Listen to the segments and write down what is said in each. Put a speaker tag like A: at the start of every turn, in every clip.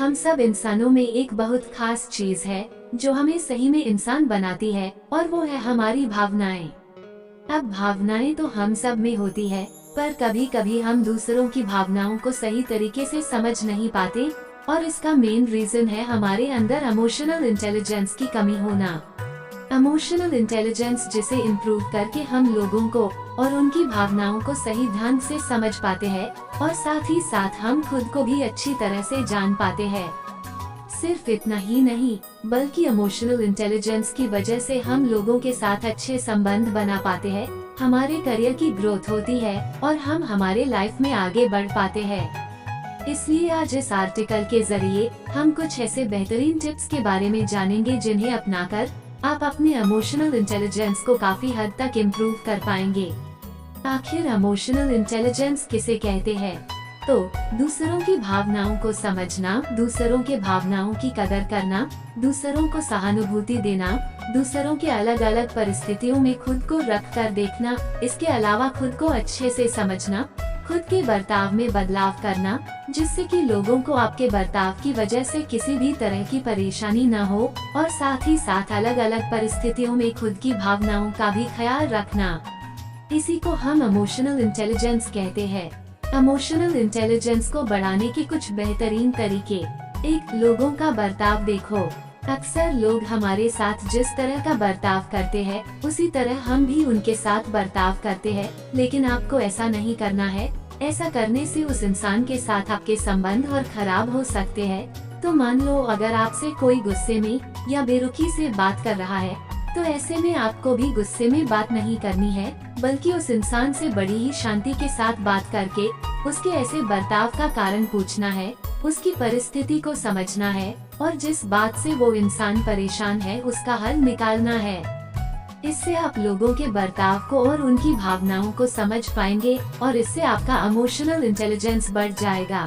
A: हम सब इंसानों में एक बहुत खास चीज है जो हमें सही में इंसान बनाती है, और वो है हमारी भावनाएं। अब भावनाएं तो हम सब में होती है, पर कभी कभी हम दूसरों की भावनाओं को सही तरीके से समझ नहीं पाते, और इसका मेन रीजन है हमारे अंदर इमोशनल इंटेलिजेंस की कमी होना। इमोशनल इंटेलिजेंस जिसे इम्प्रूव करके हम लोगों को और उनकी भावनाओं को सही ढंग से समझ पाते हैं, और साथ ही साथ हम खुद को भी अच्छी तरह से जान पाते हैं। सिर्फ इतना ही नहीं, बल्कि इमोशनल इंटेलिजेंस की वजह से हम लोगों के साथ अच्छे संबंध बना पाते हैं, हमारे करियर की ग्रोथ होती है और हम हमारे लाइफ में आगे बढ़ पाते हैं। इसलिए आज इस आर्टिकल के जरिए हम कुछ ऐसे बेहतरीन टिप्स के बारे में जानेंगे जिन्हें अपनाकर आप अपने इमोशनल इंटेलिजेंस को काफी हद तक इम्प्रूव कर पाएंगे। आखिर इमोशनल इंटेलिजेंस किसे कहते हैं? तो दूसरों की भावनाओं को समझना, दूसरों के भावनाओं की कदर करना, दूसरों को सहानुभूति देना, दूसरों के अलग अलग परिस्थितियों में खुद को रख कर देखना, इसके अलावा खुद को अच्छे से समझना, खुद के बर्ताव में बदलाव करना, जिससे कि लोगों को आपके बर्ताव की वजह से किसी भी तरह की परेशानी न हो, और साथ ही साथ अलग अलग परिस्थितियों में खुद की भावनाओं का भी ख्याल रखना। इसी को हम इमोशनल इंटेलिजेंस कहते हैं। इमोशनल इंटेलिजेंस को बढ़ाने के कुछ बेहतरीन तरीके। एक, लोगों का बर्ताव देखो। अक्सर लोग हमारे साथ जिस तरह का बर्ताव करते हैं, उसी तरह हम भी उनके साथ बर्ताव करते हैं, लेकिन आपको ऐसा नहीं करना है। ऐसा करने से उस इंसान के साथ आपके संबंध और खराब हो सकते हैं। तो मान लो अगर आपसे कोई गुस्से में या बेरुखी से बात कर रहा है, तो ऐसे में आपको भी गुस्से में बात नहीं करनी है, बल्कि उस इंसान से बड़ी ही शांति के साथ बात करके उसके ऐसे बर्ताव का कारण पूछना है, उसकी परिस्थिति को समझना है, और जिस बात से वो इंसान परेशान है उसका हल निकालना है। इससे आप लोगों के बर्ताव को और उनकी भावनाओं को समझ पाएंगे, और इससे आपका इमोशनल इंटेलिजेंस बढ़ जाएगा।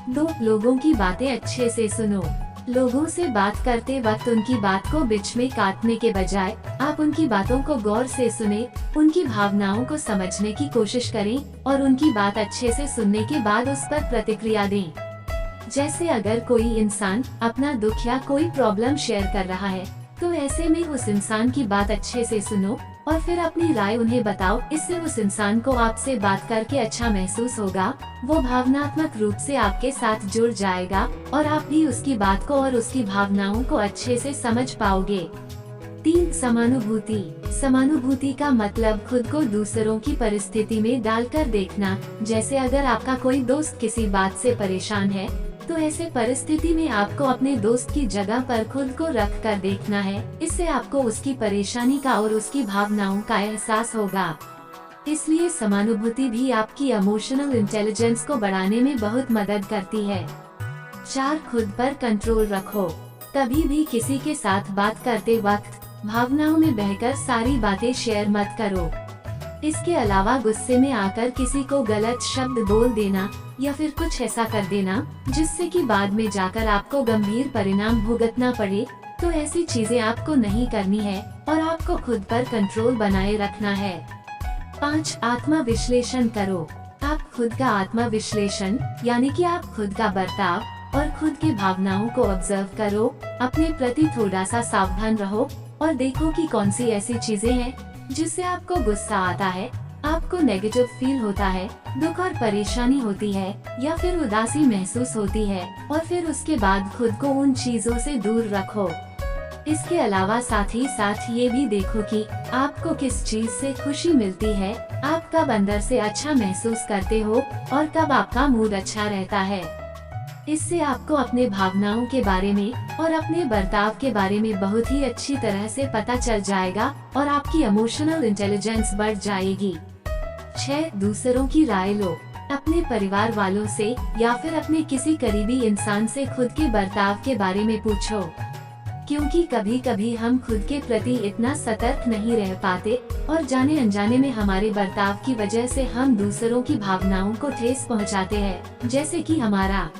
A: 2, लोगों की बातें अच्छे से सुनो। लोगों से बात करते वक्त उनकी बात को बीच में काटने के बजाय आप उनकी बातों को गौर से सुने, उनकी भावनाओं को समझने की कोशिश करें, और उनकी बात अच्छे से सुनने के बाद उस पर प्रतिक्रिया दें। जैसे अगर कोई इंसान अपना दुख या कोई प्रॉब्लम शेयर कर रहा है, तो ऐसे में उस इंसान की बात अच्छे से सुनो और फिर अपनी राय उन्हें बताओ। इससे उस इंसान को आपसे बात करके अच्छा महसूस होगा, वो भावनात्मक रूप से आपके साथ जुड़ जाएगा, और आप भी उसकी बात को और उसकी भावनाओं को अच्छे से समझ पाओगे। 3, समानुभूति। समानुभूति का मतलब खुद को दूसरों की परिस्थिति में डालकर देखना। जैसे अगर आपका कोई दोस्त किसी बात से परेशान है, तो ऐसे परिस्थिति में आपको अपने दोस्त की जगह पर खुद को रख कर देखना है। इससे आपको उसकी परेशानी का और उसकी भावनाओं का एहसास होगा। इसलिए समानुभूति भी आपकी इमोशनल इंटेलिजेंस को बढ़ाने में बहुत मदद करती है। 4, खुद पर कंट्रोल रखो। कभी भी किसी के साथ बात करते वक्त भावनाओं में बहकर सारी बातें शेयर मत करो। इसके अलावा गुस्से में आकर किसी को गलत शब्द बोल देना या फिर कुछ ऐसा कर देना जिससे कि बाद में जाकर आपको गंभीर परिणाम भुगतना पड़े, तो ऐसी चीजें आपको नहीं करनी है, और आपको खुद पर कंट्रोल बनाए रखना है। 5, आत्मा विश्लेषण करो। आप खुद का आत्मा विश्लेषण यानी कि आप खुद का बर्ताव और खुद की भावनाओं को ऑब्जर्व करो। अपने प्रति थोड़ा सा सावधान रहो और देखो कि कौन सी ऐसी चीजें हैं जिससे आपको गुस्सा आता है, आपको नेगेटिव फील होता है, दुख और परेशानी होती है, या फिर उदासी महसूस होती है, और फिर उसके बाद खुद को उन चीजों से दूर रखो। इसके अलावा साथ ही साथ ये भी देखो कि आपको किस चीज से खुशी मिलती है, आप कब अंदर से अच्छा महसूस करते हो और कब आपका मूड अच्छा रहता है। इससे आपको अपने भावनाओं के बारे में और अपने बर्ताव के बारे में बहुत ही अच्छी तरह से पता चल जाएगा, और आपकी इमोशनल इंटेलिजेंस बढ़ जाएगी। 6, दूसरों की राय लो। अपने परिवार वालों से या फिर अपने किसी करीबी इंसान से खुद के बर्ताव के बारे में पूछो, क्योंकि कभी कभी हम खुद के प्रति इतना सतर्क नहीं रह पाते, और जाने अनजाने में हमारे बर्ताव की वजह से हम दूसरों की भावनाओं को ठेस पहुंचाते हैं। जैसे कि हमारा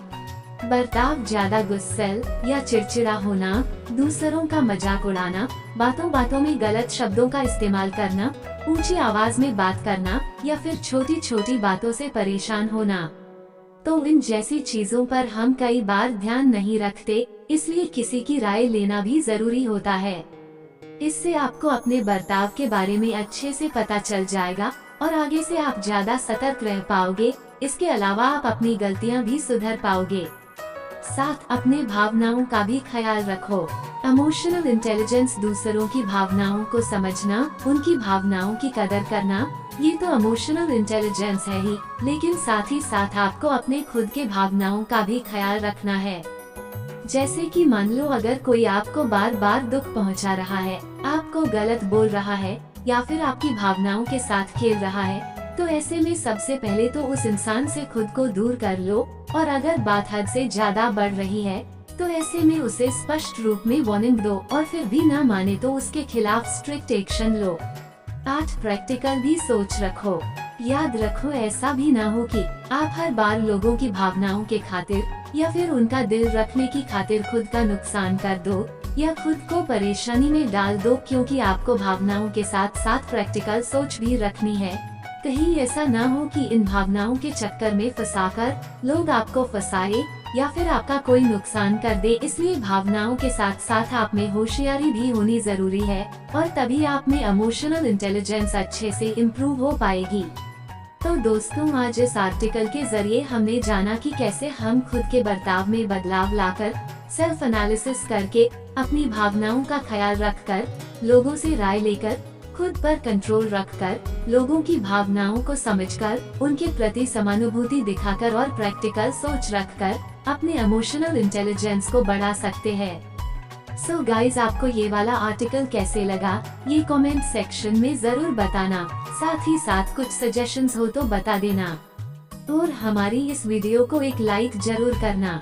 A: बर्ताव ज्यादा गुस्सैल या चिड़चिड़ा होना, दूसरों का मजाक उड़ाना, बातों बातों में गलत शब्दों का इस्तेमाल करना, ऊंची आवाज में बात करना, या फिर छोटी छोटी बातों से परेशान होना। तो इन जैसी चीजों पर हम कई बार ध्यान नहीं रखते, इसलिए किसी की राय लेना भी जरूरी होता है। इससे आपको अपने बर्ताव के बारे में अच्छे से पता चल जाएगा और आगे से आप ज्यादा सतर्क रह पाओगे। इसके अलावा आप अपनी गलतियां भी सुधर पाओगे। साथ अपने भावनाओं का भी ख्याल रखो। इमोशनल इंटेलिजेंस दूसरों की भावनाओं को समझना, उनकी भावनाओं की कदर करना, ये तो इमोशनल इंटेलिजेंस है ही, लेकिन साथ ही साथ आपको अपने खुद के भावनाओं का भी ख्याल रखना है। जैसे कि मान लो अगर कोई आपको बार बार दुख पहुंचा रहा है, आपको गलत बोल रहा है या फिर आपकी भावनाओं के साथ खेल रहा है, तो ऐसे में सबसे पहले तो उस इंसान से खुद को दूर कर लो और अगर बात हद से ज्यादा बढ़ रही है तो ऐसे में उसे स्पष्ट रूप में वार्निंग दो और फिर भी ना माने तो उसके खिलाफ स्ट्रिक्ट एक्शन लो। 8 प्रैक्टिकल भी सोच रखो। याद रखो ऐसा भी ना हो कि आप हर बार लोगों की भावनाओं के खातिर या फिर उनका दिल रखने की खातिर खुद का नुकसान कर दो या खुद को परेशानी में डाल दो, क्योंकि आपको भावनाओं के साथ साथ प्रैक्टिकल सोच भी रखनी है। कहीं ऐसा ना हो कि इन भावनाओं के चक्कर में फंसाकर लोग आपको फंसाए या फिर आपका कोई नुकसान कर दे। इसलिए भावनाओं के साथ साथ आप में होशियारी भी होनी जरूरी है और तभी आप में इमोशनल इंटेलिजेंस अच्छे से इम्प्रूव हो पाएगी। तो दोस्तों, आज इस आर्टिकल के जरिए हमने जाना कि कैसे हम खुद के बर्ताव में बदलाव लाकर सेल्फ एनालिसिस करके अपनी भावनाओं का ख्याल रखकर, लोगों से राय लेकर, खुद पर कंट्रोल रखकर, लोगों की भावनाओं को समझकर, उनके प्रति समानुभूति दिखाकर और प्रैक्टिकल सोच रखकर अपने इमोशनल इंटेलिजेंस को बढ़ा सकते हैं। सो गाइज, आपको ये वाला आर्टिकल कैसे लगा ये कमेंट सेक्शन में जरूर बताना। साथ ही साथ कुछ सजेशंस हो तो बता देना और हमारी इस वीडियो को एक लाइक जरूर करना।